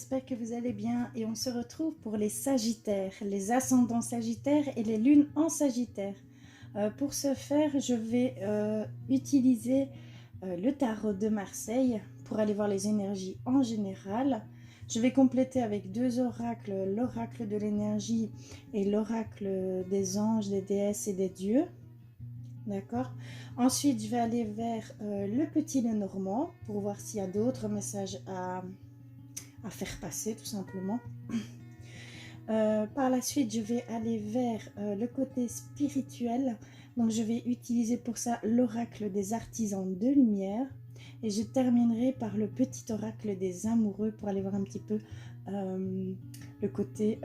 j'espère que vous allez bien et on se retrouve pour les Sagittaires, les ascendants Sagittaires et les lunes en Sagittaire. Pour ce faire, je vais utiliser le tarot de Marseille pour aller voir les énergies en général. Je vais compléter avec deux oracles, l'oracle de l'énergie et l'oracle des anges, des déesses et des dieux. D'accord. Ensuite, je vais aller vers le petit Lenormand pour voir s'il y a d'autres messages à faire passer, tout simplement. Par la suite, je vais aller vers le côté spirituel. Donc, je vais utiliser pour ça l'oracle des artisans de lumière. Et je terminerai par le petit oracle des amoureux pour aller voir un petit peu le côté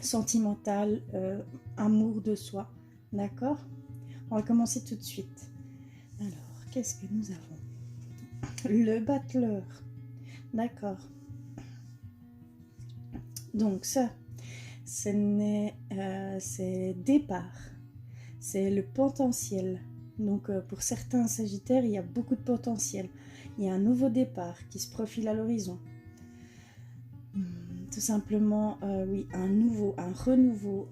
sentimental, amour de soi. D'accord ? On va commencer tout de suite. Alors, qu'est-ce que nous avons ? Le battleur. D'accord. Donc ça, c'est départ. C'est le potentiel. Donc pour certains Sagittaires, il y a beaucoup de potentiel. Il y a un nouveau départ qui se profile à l'horizon. Tout simplement, oui, un renouveau,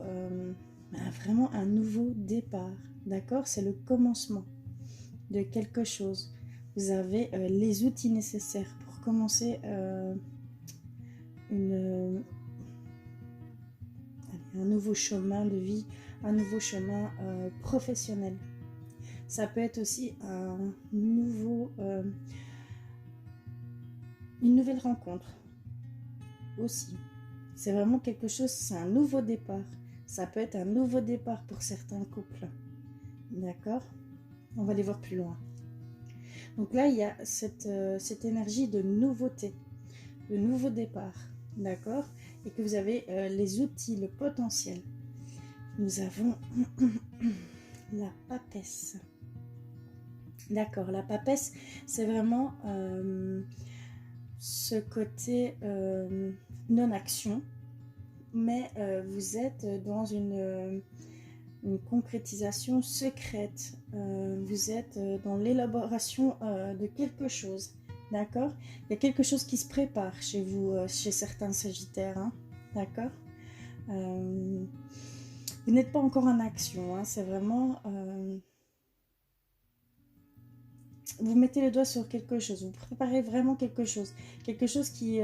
vraiment un nouveau départ. D'accord ? C'est le commencement de quelque chose. Vous avez les outils nécessaires pour commencer un nouveau chemin de vie, un nouveau chemin professionnel. Ça peut être aussi une nouvelle rencontre aussi. C'est vraiment quelque chose, c'est un nouveau départ. Ça peut être un nouveau départ pour certains couples. D'accord ? On va aller voir plus loin. Donc là, il y a cette énergie de nouveauté, de nouveau départ. D'accord ? Et que vous avez les outils, le potentiel. Nous avons la papesse. D'accord, la papesse, c'est vraiment ce côté non-action, mais vous êtes dans une concrétisation secrète. Vous êtes dans l'élaboration de quelque chose. D'accord ? Il y a quelque chose qui se prépare chez vous, chez certains Sagittaires. Hein, d'accord ? Vous n'êtes pas encore en action. Hein, c'est vraiment... vous mettez le doigt sur quelque chose. Vous préparez vraiment quelque chose. Quelque chose qui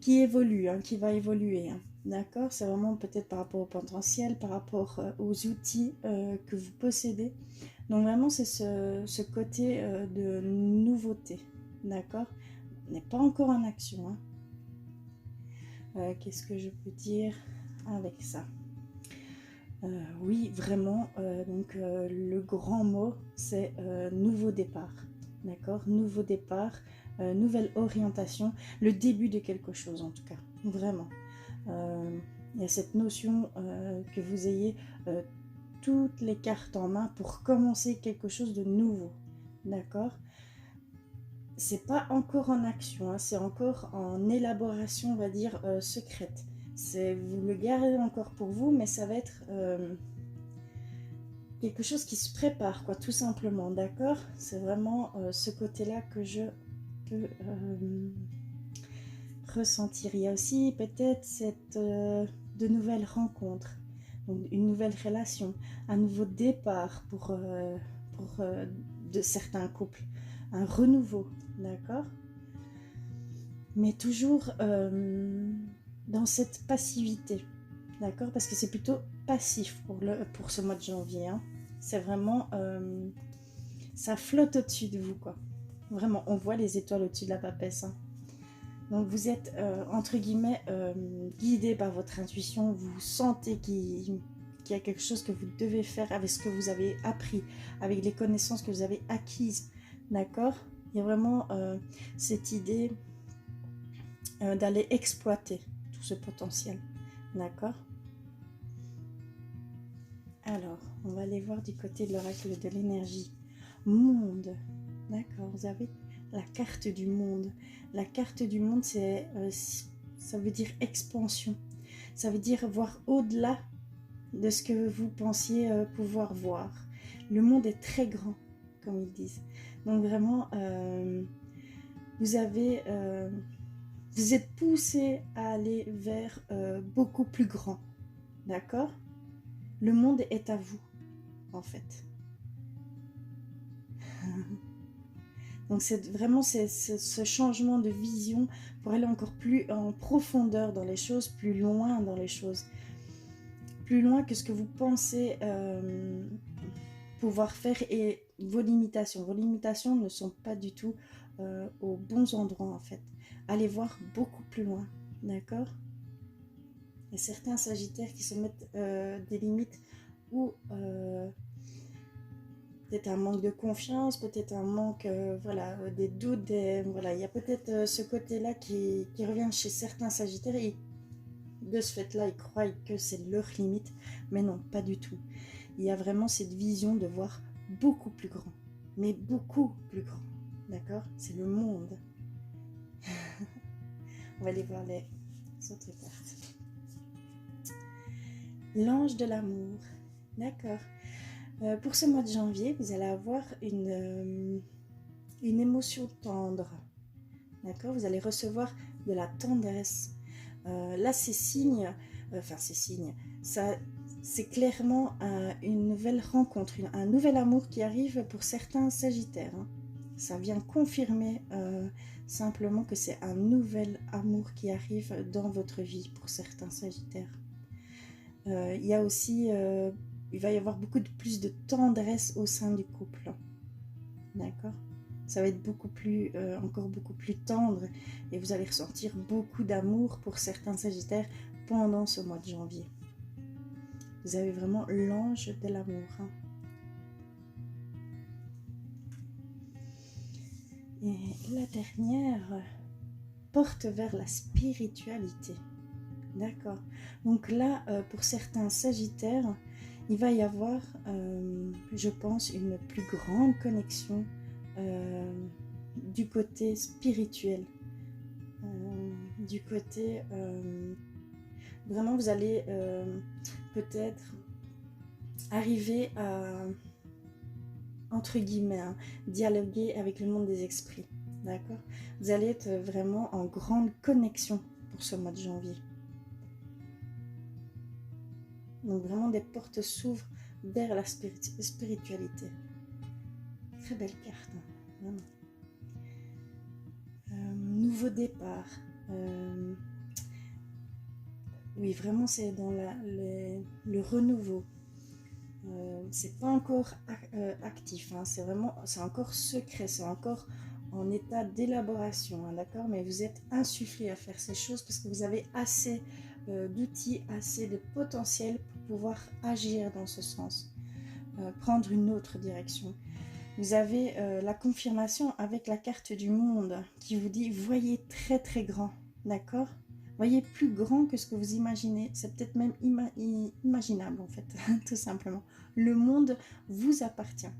évolue, hein, qui va évoluer. Hein, d'accord ? C'est vraiment peut-être par rapport au potentiel, par rapport aux outils que vous possédez. Donc vraiment, c'est ce côté de nouveauté. D'accord ? On n'est pas encore en action. Hein. Qu'est-ce que je peux dire avec ça ? Oui, vraiment, donc le grand mot, c'est nouveau départ. D'accord ? Nouveau départ, nouvelle orientation, le début de quelque chose en tout cas. Vraiment. Il y a cette notion que vous ayez toutes les cartes en main pour commencer quelque chose de nouveau. D'accord ? C'est pas encore en action, hein, c'est encore en élaboration, on va dire, secrète. Vous le gardez encore pour vous, mais ça va être quelque chose qui se prépare, quoi, tout simplement, d'accord ? C'est vraiment ce côté-là que je peux ressentir. Il y a aussi peut-être de nouvelles rencontres, donc une nouvelle relation, un nouveau départ pour de certains couples, un renouveau, d'accord ? Mais toujours dans cette passivité, d'accord ? Parce que c'est plutôt passif pour ce mois de janvier. Hein. C'est vraiment... ça flotte au-dessus de vous, quoi. Vraiment, on voit les étoiles au-dessus de la papesse. Hein. Donc vous êtes, entre guillemets, guidé par votre intuition. Vous sentez qu'il y a quelque chose que vous devez faire avec ce que vous avez appris, avec les connaissances que vous avez acquises. D'accord ? Il y a vraiment cette idée d'aller exploiter tout ce potentiel. D'accord ? Alors, on va aller voir du côté de l'oracle de l'énergie. Monde. D'accord, vous avez la carte du monde. La carte du monde, ça veut dire expansion. Ça veut dire voir au-delà de ce que vous pensiez pouvoir voir. Le monde est très grand, comme ils disent. Donc vraiment, vous avez Vous êtes poussé à aller vers beaucoup plus grand. D'accord? Le monde est à vous, en fait. Donc c'est vraiment ce changement de vision pour aller encore plus en profondeur dans les choses, plus loin dans les choses. Plus loin que ce que vous pensez pouvoir faire et vos limitations. Vos limitations ne sont pas du tout aux bons endroits en fait. Allez voir beaucoup plus loin, d'accord? Il y a certains sagittaires qui se mettent des limites où peut-être un manque de confiance, peut-être un manque, voilà, des doutes, voilà, il y a peut-être ce côté-là qui revient chez certains sagittaires et de ce fait-là, ils croient que c'est leur limite, mais non, pas du tout. Il y a vraiment cette vision de voir beaucoup plus grand, mais beaucoup plus grand, d'accord? C'est le monde. On va aller voir les autres cartes. L'ange de l'amour, d'accord. Pour ce mois de janvier, vous allez avoir une émotion tendre, d'accord? Vous allez recevoir de la tendresse. Là, c'est signe, c'est clairement une nouvelle rencontre, un nouvel amour qui arrive pour certains sagittaires. Hein. Ça vient confirmer simplement que c'est un nouvel amour qui arrive dans votre vie pour certains sagittaires. Il y a aussi, il va y avoir beaucoup plus de tendresse au sein du couple. D'accord? Ça va être beaucoup plus, encore beaucoup plus tendre et vous allez ressentir beaucoup d'amour pour certains sagittaires pendant ce mois de janvier. Vous avez vraiment l'ange de l'amour. Hein. Et la dernière porte vers la spiritualité. D'accord. Donc là, pour certains sagittaires, il va y avoir, je pense, une plus grande connexion du côté spirituel. Du côté... vraiment, vous allez peut-être arriver à, entre guillemets, hein, dialoguer avec le monde des esprits. D'accord? Vous allez être vraiment en grande connexion pour ce mois de janvier. Donc vraiment des portes s'ouvrent vers la spiritualité. Très belle carte, hein, vraiment. Nouveau départ. Oui, vraiment c'est dans le renouveau. C'est pas encore actif, hein, c'est encore secret, c'est encore en état d'élaboration, hein, d'accord? Mais vous êtes insufflé à faire ces choses parce que vous avez assez d'outils, assez de potentiel pour pouvoir agir dans ce sens, prendre une autre direction. Vous avez la confirmation avec la carte du monde qui vous dit voyez très très grand, d'accord? Voyez plus grand que ce que vous imaginez, c'est peut-être même imaginable en fait, tout simplement. Le monde vous appartient.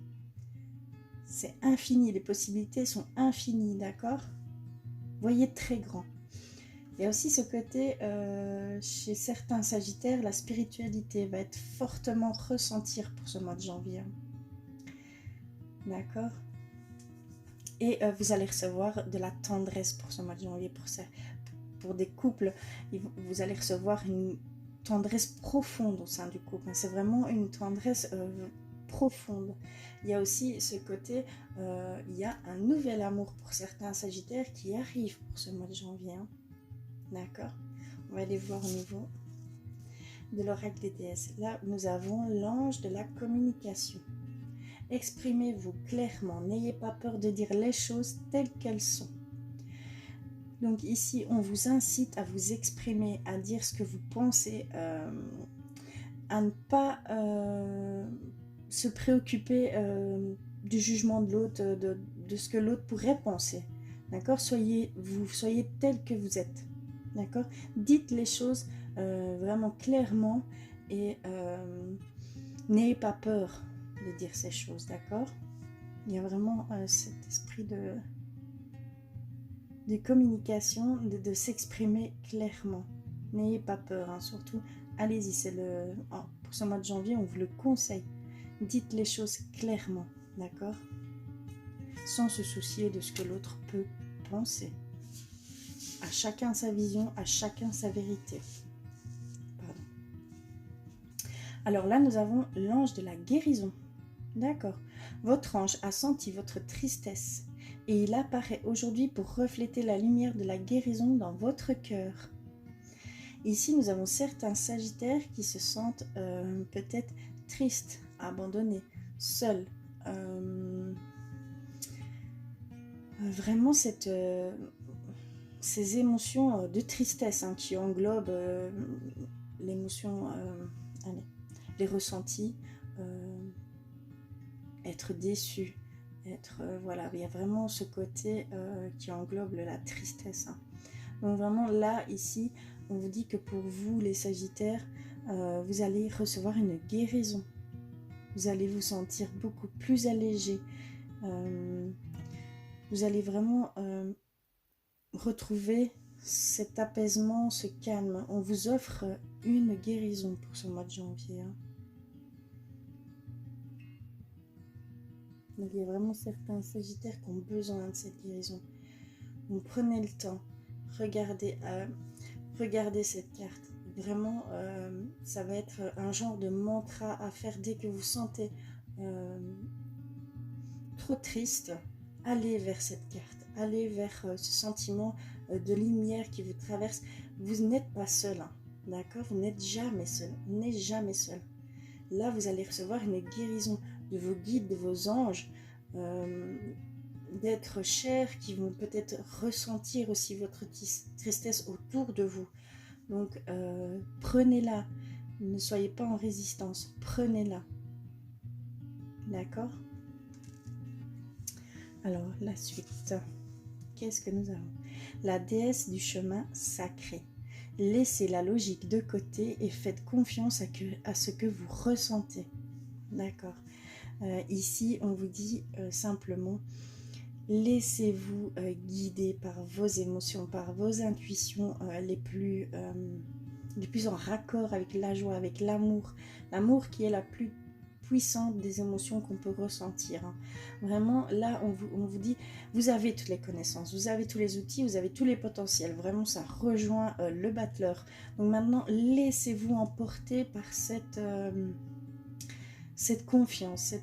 C'est infini, les possibilités sont infinies, d'accord? Voyez très grand. Il y a aussi ce côté, chez certains sagittaires, la spiritualité va être fortement ressentie pour ce mois de janvier. D'accord? Et vous allez recevoir de la tendresse pour ce mois de janvier, pour des couples. Vous allez recevoir une tendresse profonde au sein du couple. C'est vraiment une tendresse profonde. Il y a aussi ce côté, il y a un nouvel amour pour certains sagittaires qui arrive pour ce mois de janvier. Hein. D'accord? On va aller voir au niveau de l'oracle des déesses. Là, nous avons l'ange de la communication. Exprimez-vous clairement, n'ayez pas peur de dire les choses telles qu'elles sont. Donc ici, on vous incite à vous exprimer, à dire ce que vous pensez, à ne pas se préoccuper du jugement de l'autre, de ce que l'autre pourrait penser. D'accord? Soyez tel que vous êtes. D'accord? Dites les choses vraiment clairement et n'ayez pas peur de dire ces choses. D'accord? Il y a vraiment cet esprit de communication, de s'exprimer clairement. N'ayez pas peur, hein, surtout, allez-y, pour ce mois de janvier, on vous le conseille. Dites les choses clairement, d'accord? Sans se soucier de ce que l'autre peut penser. À chacun sa vision, à chacun sa vérité. Pardon. Alors là, nous avons l'ange de la guérison. D'accord. Votre ange a senti votre tristesse et il apparaît aujourd'hui pour refléter la lumière de la guérison dans votre cœur. Ici, nous avons certains sagittaires qui se sentent peut-être tristes, abandonnés, seuls. Vraiment ces émotions de tristesse qui englobent l'émotion, les ressentis, être déçu, voilà, il y a vraiment ce côté qui englobe la tristesse. Donc vraiment là, ici, on vous dit que pour vous, les Sagittaires, vous allez recevoir une guérison. Vous allez vous sentir beaucoup plus allégé. Vous allez vraiment retrouver cet apaisement, ce calme. On vous offre une guérison pour ce mois de janvier. Donc il y a vraiment certains Sagittaires qui ont besoin de cette guérison. Donc prenez le temps, regardez cette carte. Vraiment, ça va être un genre de mantra à faire dès que vous sentez trop triste. Allez vers cette carte, allez vers ce sentiment de lumière qui vous traverse. Vous n'êtes pas seul, d'accord? Vous n'êtes jamais seul, vous n'êtes jamais seul. Là, vous allez recevoir une guérison de vos guides, de vos anges, d'êtres chers qui vont peut-être ressentir aussi votre tristesse autour de vous. Donc, prenez-la, ne soyez pas en résistance, prenez-la. D'accord? Alors, la suite. Qu'est-ce que nous avons? La déesse du chemin sacré. Laissez la logique de côté et faites confiance à ce que vous ressentez. D'accord. Ici, on vous dit simplement, laissez-vous guider par vos émotions, par vos intuitions les plus en raccord avec la joie, avec l'amour. L'amour qui est la plus puissante des émotions qu'on peut ressentir. Vraiment, là, on vous dit, vous avez toutes les connaissances, vous avez tous les outils, vous avez tous les potentiels. Vraiment, ça rejoint le battleur. Donc maintenant, laissez-vous emporter par cette confiance,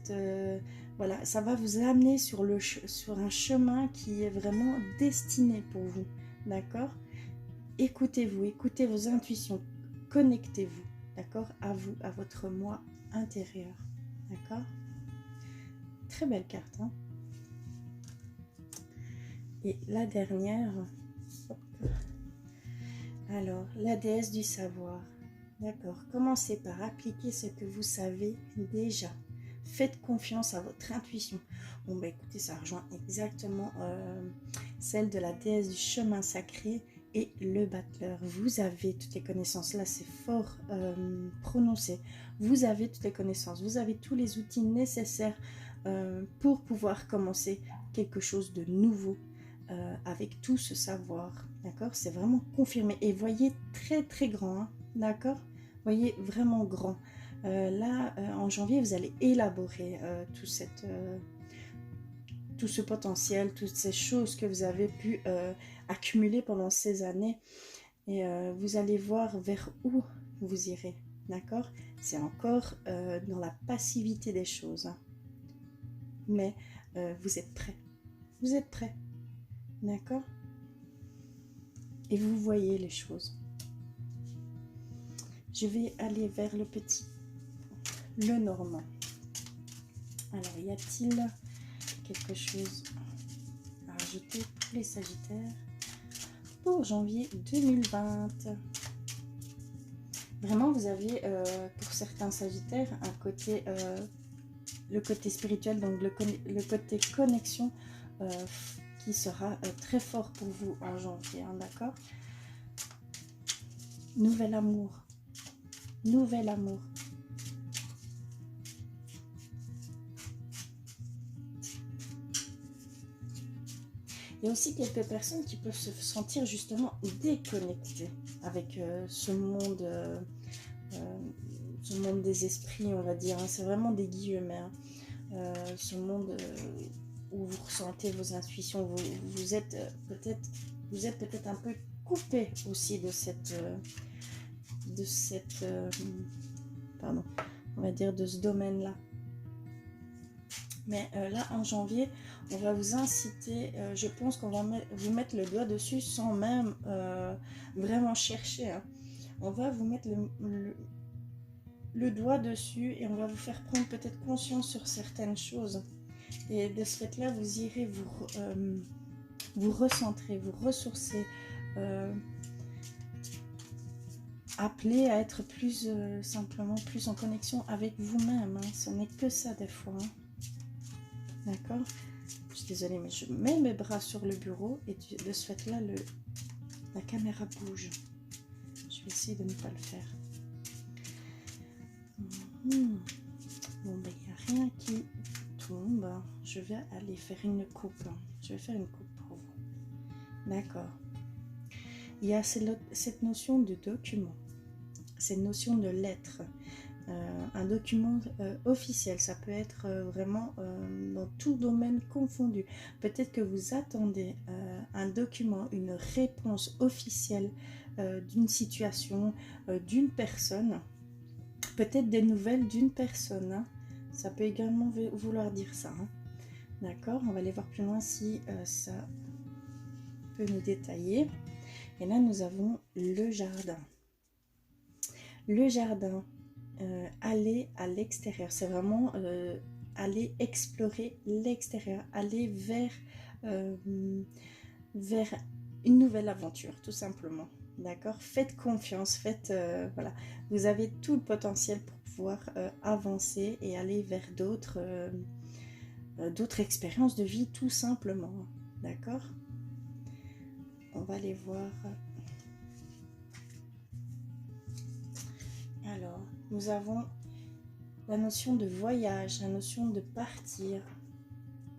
voilà, ça va vous amener sur un chemin qui est vraiment destiné pour vous, d'accord? Écoutez-vous, écoutez vos intuitions, connectez-vous, d'accord? À vous, à votre moi intérieur, d'accord? Très belle carte, hein? Et la dernière, alors, la déesse du savoir. D'accord, commencez par appliquer ce que vous savez déjà. Faites confiance à votre intuition. Bon, bah écoutez, ça rejoint exactement celle de la déesse du chemin sacré et le battleur. Vous avez toutes les connaissances. Là, c'est fort prononcé. Vous avez toutes les connaissances. Vous avez tous les outils nécessaires pour pouvoir commencer quelque chose de nouveau avec tout ce savoir. D'accord, c'est vraiment confirmé. Et voyez très très grand, hein, d'accord? Voyez vraiment grand. Là, en janvier, vous allez élaborer tout ce potentiel, toutes ces choses que vous avez pu accumuler pendant ces années. Et vous allez voir vers où vous irez, d'accord? C'est encore dans la passivité des choses. Hein. Mais vous êtes prêts. Vous êtes prêts, d'accord? Et vous voyez les choses. Je vais aller vers le normand. Alors, y a-t-il quelque chose à rajouter pour les Sagittaires pour janvier 2020? Vraiment, vous avez, pour certains Sagittaires, le côté spirituel, donc le côté connexion qui sera très fort pour vous en janvier, hein, d'accord? Nouvel amour. Nouvel amour. Il y a aussi quelques personnes qui peuvent se sentir justement déconnectées avec ce monde des esprits, on va dire. Hein. C'est vraiment des guillemets. Hein. Ce monde où vous ressentez vos intuitions. Vous êtes peut-être un peu couper aussi pardon, on va dire de ce domaine-là. Mais là, en janvier, on va vous inciter, je pense qu'on va vous mettre le doigt dessus sans même vraiment chercher. Hein. On va vous mettre le doigt dessus et on va vous faire prendre peut-être conscience sur certaines choses. Et de ce fait-là, vous irez vous recentrer, vous ressourcer, appelé à être plus simplement plus en connexion avec vous-même. Hein. Ce n'est que ça des fois. Hein. D'accord? Je suis désolée, mais je mets mes bras sur le bureau et de ce fait-là, la caméra bouge. Je vais essayer de ne pas le faire. Bon, ben, il n'y a rien qui tombe. Je vais aller faire une coupe. Je vais faire une coupe pour vous. D'accord. Il y a cette notion de document, cette notion de lettre. Un document officiel, ça peut être vraiment dans tout domaine confondu. Peut-être que vous attendez un document, une réponse officielle d'une situation, d'une personne, peut-être des nouvelles d'une personne. Hein. Ça peut également vouloir dire ça. Hein. D'accord, on va aller voir plus loin si ça peut nous détailler. Et là, nous avons le jardin. Le jardin. Aller à l'extérieur, c'est vraiment aller explorer l'extérieur, aller vers une nouvelle aventure, tout simplement. D'accord? Faites confiance, voilà. Vous avez tout le potentiel pour pouvoir avancer et aller vers d'autres expériences de vie, tout simplement. D'accord? On va aller voir. Alors, nous avons la notion de voyage, la notion de partir.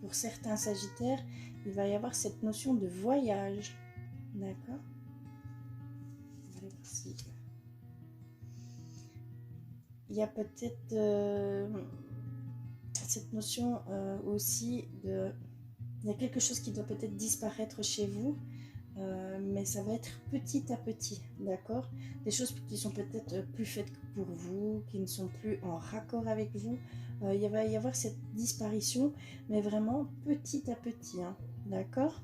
Pour certains sagittaires, il va y avoir cette notion de voyage. D'accord? On va aller voir si... Il y a peut-être cette notion aussi de... Il y a quelque chose qui doit peut-être disparaître chez vous. Mais ça va être petit à petit, d'accord? Des choses qui sont peut-être plus faites pour vous, qui ne sont plus en raccord avec vous. Il va y avoir cette disparition, mais vraiment petit à petit, hein, d'accord?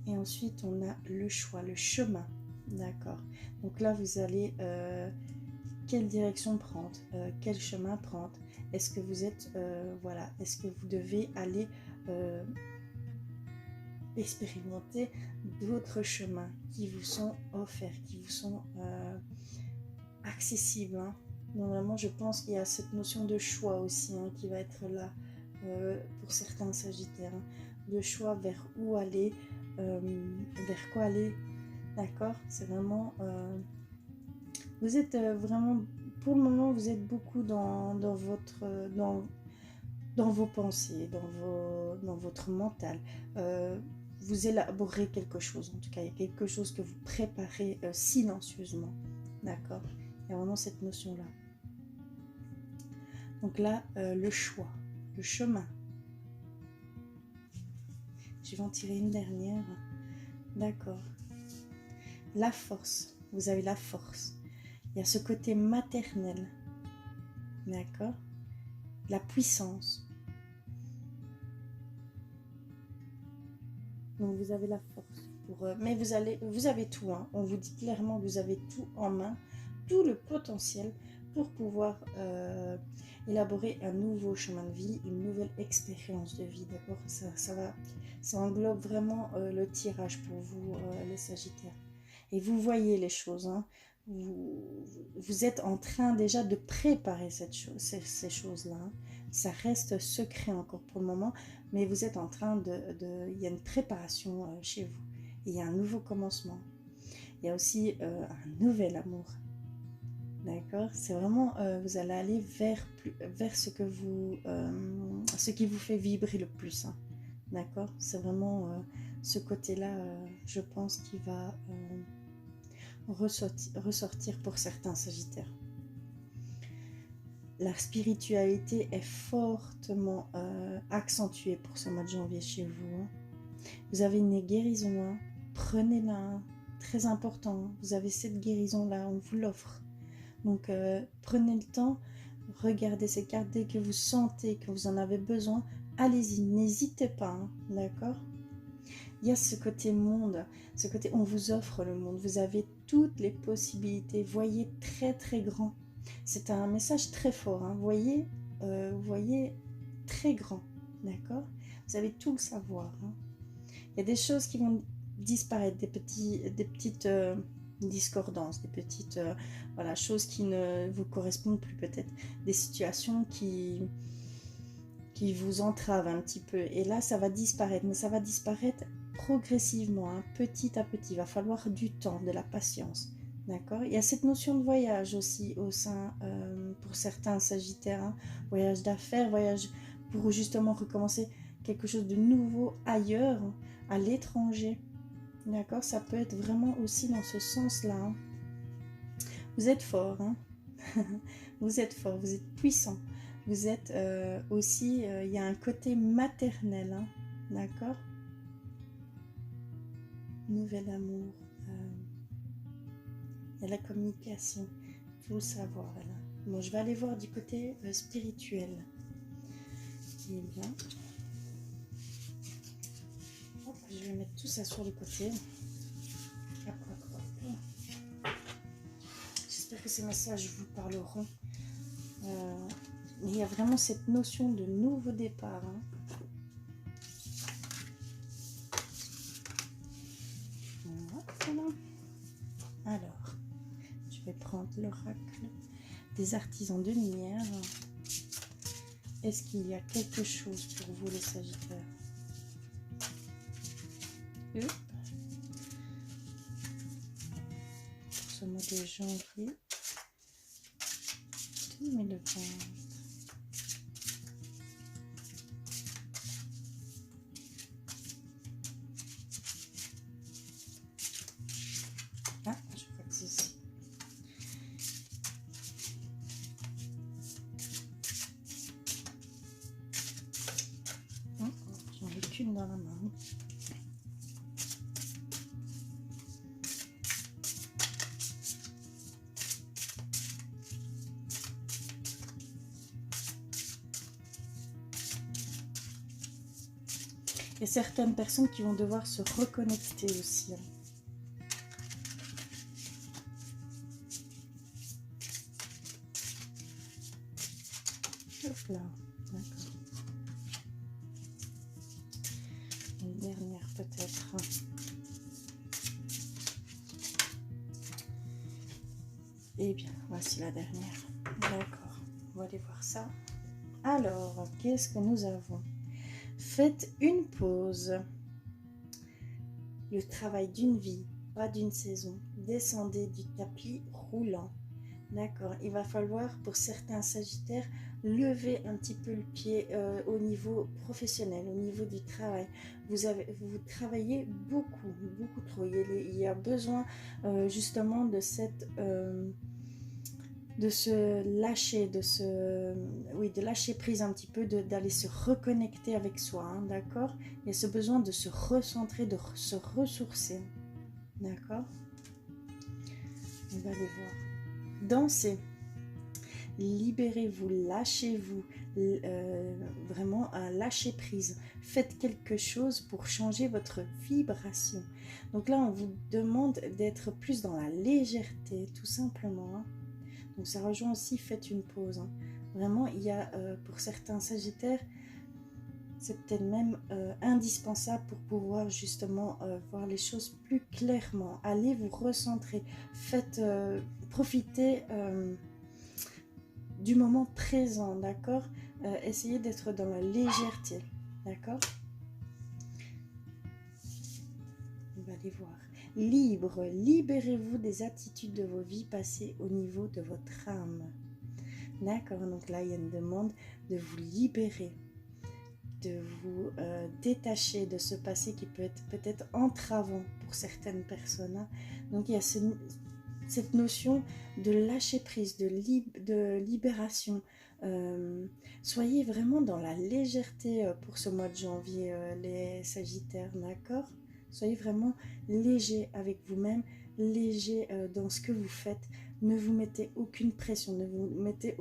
Et ensuite, on a le choix, le chemin, d'accord? Donc là, vous allez... quelle direction prendre? Quel chemin prendre? Est-ce que vous êtes... voilà, est-ce que vous devez aller... expérimenter d'autres chemins qui vous sont offerts, qui vous sont accessibles. Hein. Normalement, je pense qu'il y a cette notion de choix aussi hein, qui va être là pour certains sagittaires. Hein. De choix vers où aller, vers quoi aller. D'accord? C'est vraiment... vous êtes vraiment... Pour le moment, vous êtes beaucoup dans vos pensées, dans votre mental. Vous élaborez quelque chose, en tout cas, il y a quelque chose que vous préparez silencieusement, d'accord? Il y a vraiment cette notion-là. Donc là, le choix, le chemin. Je vais en tirer une dernière, d'accord? La force, vous avez la force. Il y a ce côté maternel, d'accord? La puissance. Donc vous avez la force mais vous avez tout, hein. On vous dit clairement que vous avez tout en main, tout le potentiel pour pouvoir élaborer un nouveau chemin de vie, une nouvelle expérience de vie, d'accord? Ça englobe vraiment le tirage pour vous, les Sagittaires. Et vous voyez les choses, hein. Vous êtes en train déjà de préparer ces choses-là. Hein. Ça reste secret encore pour le moment, mais vous êtes en train il y a une préparation chez vous. Il y a un nouveau commencement. Il y a aussi un nouvel amour. D'accord? C'est vraiment, vous allez aller vers ce qui vous fait vibrer le plus. Hein. D'accord? C'est vraiment ce côté-là, je pense, qui va ressortir pour certains Sagittaires. La spiritualité est fortement accentuée pour ce mois de janvier chez vous. Hein. Vous avez une guérison, hein. Prenez-la, hein. Très important, hein. Vous avez cette guérison-là, on vous l'offre. Donc, prenez le temps, regardez ces cartes dès que vous sentez que vous en avez besoin. Allez-y, n'hésitez pas, hein, d'accord? Il y a ce côté monde, ce côté on vous offre le monde, vous avez toutes les possibilités, voyez très très grand. C'est un message très fort, hein. Voyez très grand, d'accord? Vous avez tout le savoir, hein. Il y a des choses qui vont disparaître, des petites discordances, des petites voilà, choses qui ne vous correspondent plus peut-être, des situations qui vous entravent un petit peu. Et là, ça va disparaître, mais ça va disparaître progressivement, hein, petit à petit. Il va falloir du temps, de la patience. D'accord? Il y a cette notion de voyage aussi au sein, pour certains sagittaires, hein, voyage d'affaires, voyage pour justement recommencer quelque chose de nouveau ailleurs, à l'étranger. D'accord? Ça peut être vraiment aussi dans ce sens-là, hein. Vous êtes fort, hein. Vous êtes fort, vous êtes puissant. Vous êtes aussi, il y a un côté maternel, hein. D'accord? Nouvel amour. Il y a la communication, tout le savoir là. Bon, je vais aller voir du côté spirituel. Eh bien, hop, je vais mettre tout ça sur le côté. Hop, hop, hop. J'espère que ces messages vous parleront. Il y a vraiment cette notion de nouveau départ, hein. Voilà. Alors, je vais prendre l'oracle des artisans de lumière. Est-ce qu'il y a quelque chose pour vous les Sagittaires? Pour ce mois de janvier 2020. Ah, je crois que c'est ici. J'en ai qu'une dans la main. Il y a certaines personnes qui vont devoir se reconnecter aussi, hein. Hop là, d'accord. Une dernière peut-être. Eh bien, voici la dernière. D'accord, on va aller voir ça. Alors, qu'est-ce que nous avons? Faites une pause. Le travail d'une vie, pas d'une saison. Descendez du tapis roulant. D'accord, il va falloir pour certains sagittaires lever un petit peu le pied au niveau professionnel, au niveau du travail. Vous travaillez beaucoup, beaucoup trop. Il y a besoin justement de cette... de se lâcher, de lâcher prise un petit peu, d'aller se reconnecter avec soi, hein, d'accord? Il y a ce besoin de se recentrer, de se ressourcer, d'accord? On va aller voir. Dansez, libérez-vous, lâchez-vous, vraiment à lâcher prise. Faites quelque chose pour changer votre vibration. Donc là, on vous demande d'être plus dans la légèreté, tout simplement, hein. Donc ça rejoint aussi, faites une pause, hein. Vraiment, il y a pour certains sagittaires, c'est peut-être même indispensable pour pouvoir justement voir les choses plus clairement. Allez vous recentrer, faites profiter du moment présent, d'accord? Essayez d'être dans la légèreté, d'accord? On va aller voir. Libre, libérez-vous des attitudes de vos vies passées au niveau de votre âme. D'accord, donc là il y a une demande de vous libérer, de vous détacher de ce passé qui peut être peut-être entravant pour certaines personnes, hein. Donc il y a cette notion de lâcher prise, de libération, Soyez vraiment dans la légèreté pour ce mois de janvier, les Sagittaires, d'accord? Soyez vraiment léger avec vous-même, léger dans ce que vous faites. Ne vous mettez aucune pression, ne vous mettez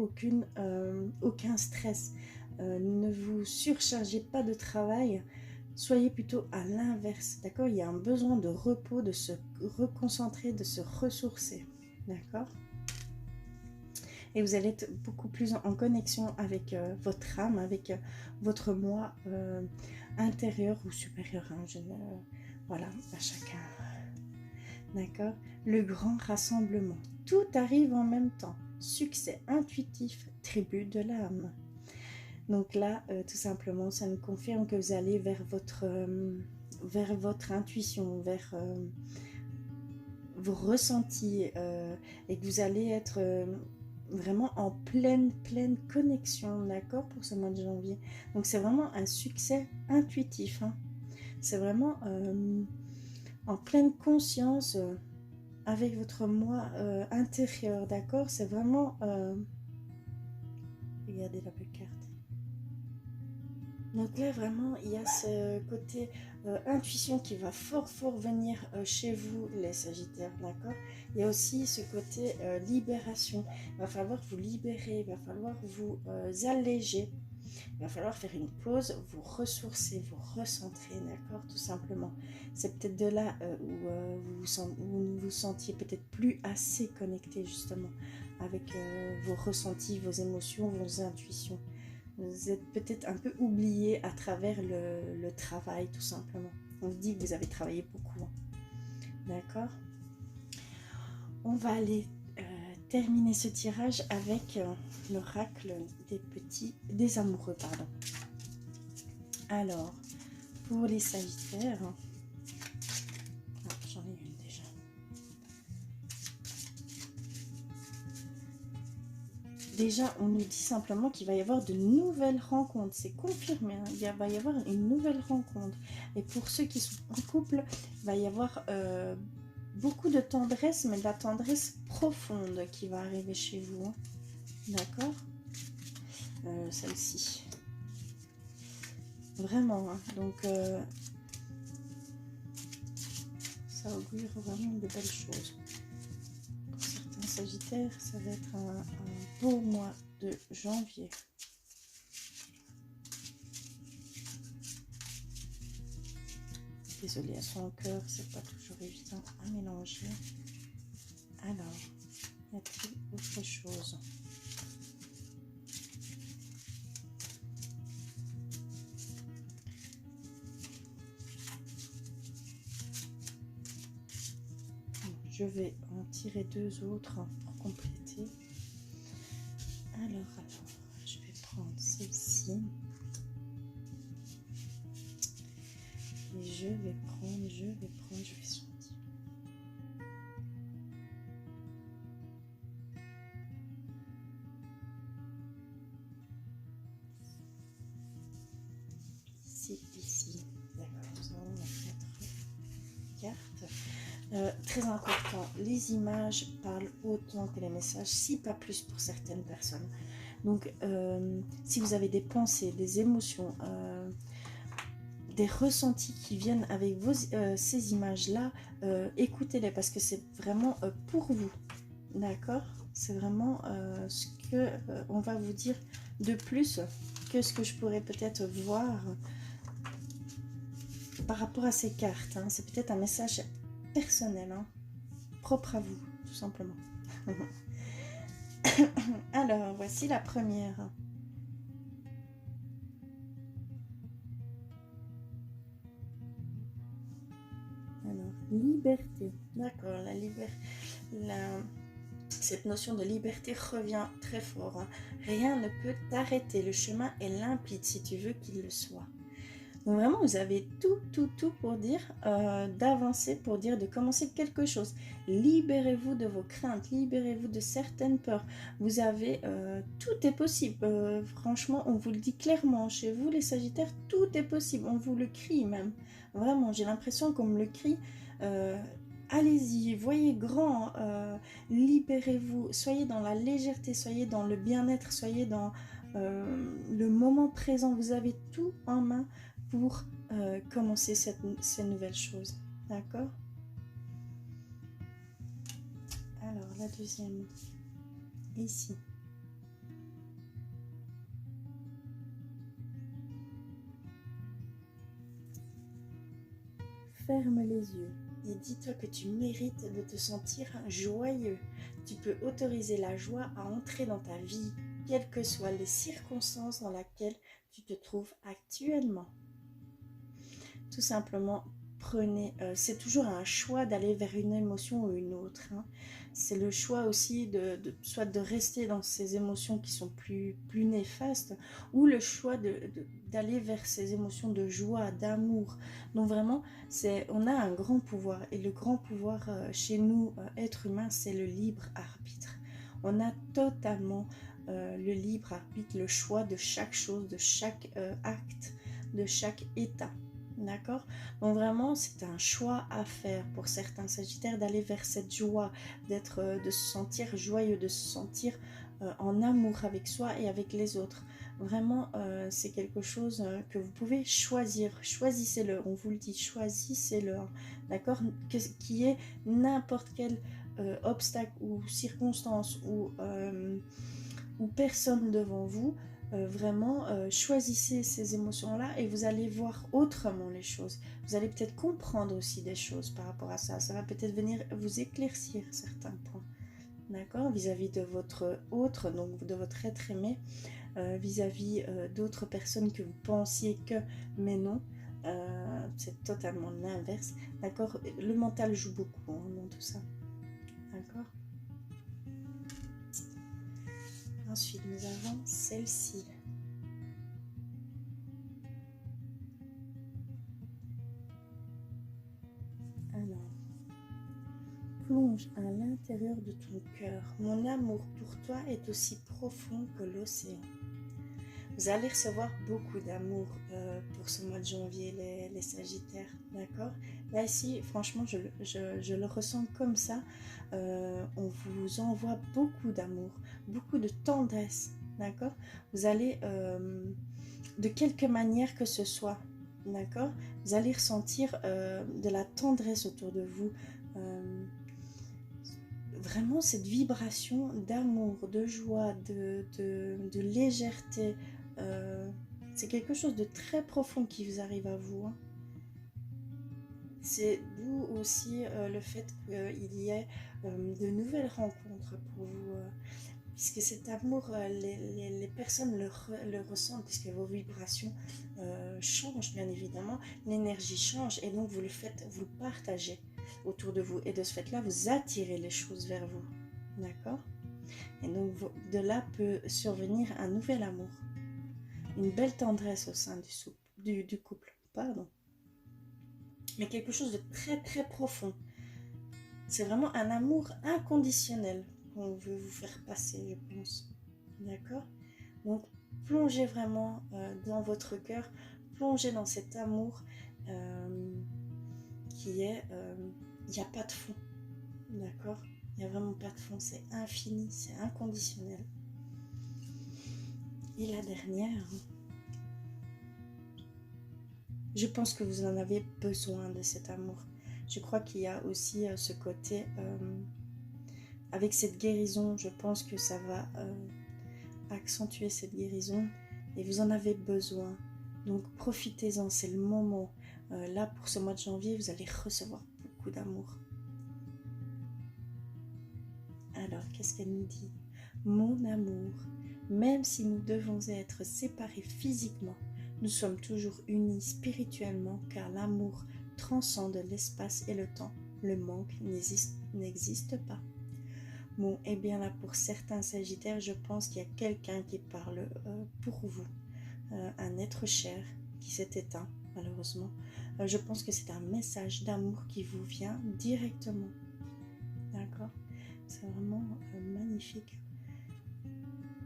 aucun stress. Ne vous surchargez pas de travail. Soyez plutôt à l'inverse, d'accord? Il y a un besoin de repos, de se reconcentrer, de se ressourcer, d'accord? Et vous allez être beaucoup plus en connexion avec votre âme, avec votre moi intérieur ou supérieur. Hein, voilà, à chacun. D'accord? Le grand rassemblement. Tout arrive en même temps. Succès intuitif, tribu de l'âme. Donc là, tout simplement, ça nous confirme que vous allez vers votre intuition, vers vos ressentis et que vous allez être vraiment en pleine connexion, d'accord, pour ce mois de janvier. Donc c'est vraiment un succès intuitif. Hein. C'est vraiment en pleine conscience avec votre moi intérieur, d'accord? C'est vraiment... Regardez la belle carte. Donc là, vraiment, il y a ce côté intuition qui va fort venir chez vous, les Sagittaires, d'accord? Il y a aussi ce côté libération. Il va falloir vous libérer, il va falloir vous alléger. Il va falloir faire une pause, vous ressourcer, vous recentrer, d'accord? Tout simplement. C'est peut-être de là où vous vous sentiez peut-être plus assez connecté, justement, avec vos ressentis, vos émotions, vos intuitions. Vous êtes peut-être un peu oublié à travers le travail, tout simplement. On se dit que vous avez travaillé beaucoup. Hein. D'accord? On va aller terminer ce tirage avec l'oracle des amoureux, pardon. Alors, pour les Sagittaires, j'en ai une déjà. Déjà, on nous dit simplement qu'il va y avoir de nouvelles rencontres. C'est confirmé, hein. Il va y avoir une nouvelle rencontre. Et pour ceux qui sont en couple, il va y avoir beaucoup de tendresse, mais de la tendresse profonde qui va arriver chez vous. Hein. D'accord? Celle-ci. Vraiment. Hein. Donc, ça augure vraiment de belles choses. Pour certains Sagittaires, ça va être un beau mois de janvier. Désolée, à son cœur, c'est pas toujours évident à mélanger. Alors, y a-t-il autre chose? Je vais en tirer deux autres pour compléter. Alors, je vais prendre celle-ci. Et je vais sentir. Ici. D'accord, nous allons mettre carte. Très important, les images parlent autant que les messages, si pas plus pour certaines personnes. Donc, si vous avez des pensées, des émotions, des ressentis qui viennent avec ces images-là, écoutez-les parce que c'est vraiment pour vous, d'accord? C'est vraiment ce que on va vous dire de plus que ce que je pourrais peut-être voir par rapport à ces cartes. Hein. C'est peut-être un message personnel, hein, propre à vous, tout simplement. Alors, voici la première. Alors, liberté. D'accord, cette notion de liberté revient très fort. Hein. Rien ne peut t'arrêter. Le chemin est limpide si tu veux qu'il le soit. Donc vraiment, vous avez tout pour dire d'avancer, pour dire de commencer quelque chose. Libérez-vous de vos craintes, libérez-vous de certaines peurs. Vous avez, tout est possible. Franchement, on vous le dit clairement. Chez vous, les Sagittaires, tout est possible. On vous le crie même. Vraiment, j'ai l'impression qu'on me le crie. allez-y, voyez grand, libérez-vous, soyez dans la légèreté, soyez dans le bien-être, soyez dans le moment présent. Vous avez tout en main pour commencer ces nouvelles choses. D'accord? Alors, la deuxième, ici. Ferme les yeux et dis-toi que tu mérites de te sentir joyeux. Tu peux autoriser la joie à entrer dans ta vie, quelles que soient les circonstances dans lesquelles tu te trouves actuellement. Tout simplement, c'est toujours un choix d'aller vers une émotion ou une autre. Hein. C'est le choix aussi soit de rester dans ces émotions qui sont plus néfastes, ou le choix d'aller vers ces émotions de joie, d'amour. Donc vraiment, on a un grand pouvoir, et le grand pouvoir chez nous, êtres humains, c'est le libre arbitre. On a totalement le libre arbitre, le choix de chaque chose, de chaque acte, de chaque état. D'accord? Donc vraiment, c'est un choix à faire pour certains sagittaires d'aller vers cette joie, de se sentir joyeux, de se sentir en amour avec soi et avec les autres. Vraiment, c'est quelque chose que vous pouvez choisir. Choisissez-le, on vous le dit, choisissez-le. D'accord? Qui est n'importe quel obstacle ou circonstance ou personne devant vous. Vraiment, choisissez ces émotions-là et vous allez voir autrement les choses. Vous allez peut-être comprendre aussi des choses par rapport à ça. Ça va peut-être venir vous éclaircir certains points. D'accord? Vis-à-vis de votre autre, donc de votre être aimé, vis-à-vis d'autres personnes que vous pensiez que, mais non. C'est totalement l'inverse. D'accord? Le mental joue beaucoup dans tout ça. D'accord? Ensuite, nous avons celle-ci. Alors, plonge à l'intérieur de ton cœur. Mon amour pour toi est aussi profond que l'océan. Vous allez recevoir beaucoup d'amour pour ce mois de janvier, les Sagittaires, d'accord? Là, ici, franchement, je le ressens comme ça. On vous envoie beaucoup d'amour, beaucoup de tendresse, d'accord? Vous allez, de quelque manière que ce soit, d'accord? Vous allez ressentir de la tendresse autour de vous. Vraiment cette vibration d'amour, de joie, de légèreté. C'est quelque chose de très profond qui vous arrive à vous. Hein. C'est d'où aussi le fait qu'il y ait de nouvelles rencontres pour vous. Puisque cet amour, les personnes le ressentent, puisque vos vibrations changent bien évidemment, l'énergie change et donc vous le partagez autour de vous. Et de ce fait-là, vous attirez les choses vers vous. D'accord? Et donc de là peut survenir un nouvel amour. Une belle tendresse au sein du couple. Pardon. Mais quelque chose de très très profond. C'est vraiment un amour inconditionnel qu'on veut vous faire passer, je pense. D'accord? Donc, plongez vraiment dans votre cœur, plongez dans cet amour qui est... il n'y a pas de fond. D'accord? Il n'y a vraiment pas de fond. C'est infini, c'est inconditionnel. Et la dernière... Je pense que vous en avez besoin de cet amour. Je crois qu'il y a aussi ce côté... avec cette guérison, je pense que ça va accentuer cette guérison et vous en avez besoin. Donc profitez-en, c'est le moment. Là, pour ce mois de janvier, vous allez recevoir beaucoup d'amour. Alors, qu'est-ce qu'elle nous dit? Mon amour, même si nous devons être séparés physiquement, nous sommes toujours unis spirituellement car l'amour transcende l'espace et le temps. Le manque n'existe pas. Bon, et bien là, pour certains Sagittaires, je pense qu'il y a quelqu'un qui parle pour vous. Un être cher qui s'est éteint, malheureusement. Je pense que c'est un message d'amour qui vous vient directement. D'accord? C'est vraiment magnifique.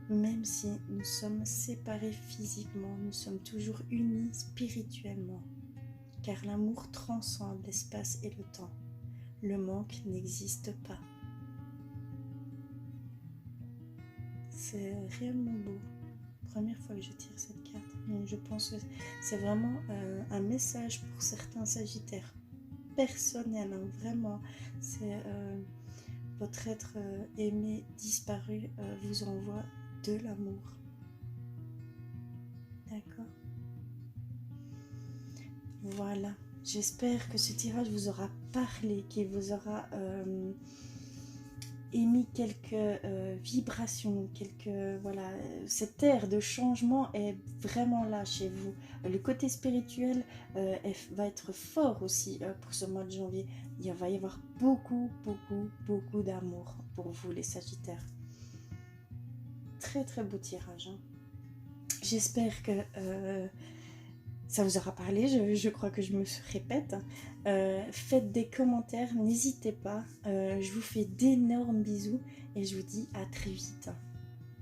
Même si nous sommes séparés physiquement, nous sommes toujours unis spirituellement. Car l'amour transcende l'espace et le temps. le manque n'existe pas. C'est réellement beau. Première fois que je tire cette carte. Donc je pense que c'est vraiment un message pour certains Sagittaires. Personnel, hein, vraiment. C'est votre être aimé, disparu, vous envoie de l'amour. D'accord? Voilà. J'espère que ce tirage vous aura parlé, qu'il vous aura émis quelques vibrations, voilà, cette ère de changement est vraiment là chez vous. Le côté spirituel va être fort aussi pour ce mois de janvier. Il va y avoir beaucoup d'amour pour vous les Sagittaires. Très très beau tirage, hein. J'espère que ça vous aura parlé, je crois que je me répète. Faites des commentaires, n'hésitez pas. Je vous fais d'énormes bisous et je vous dis à très vite.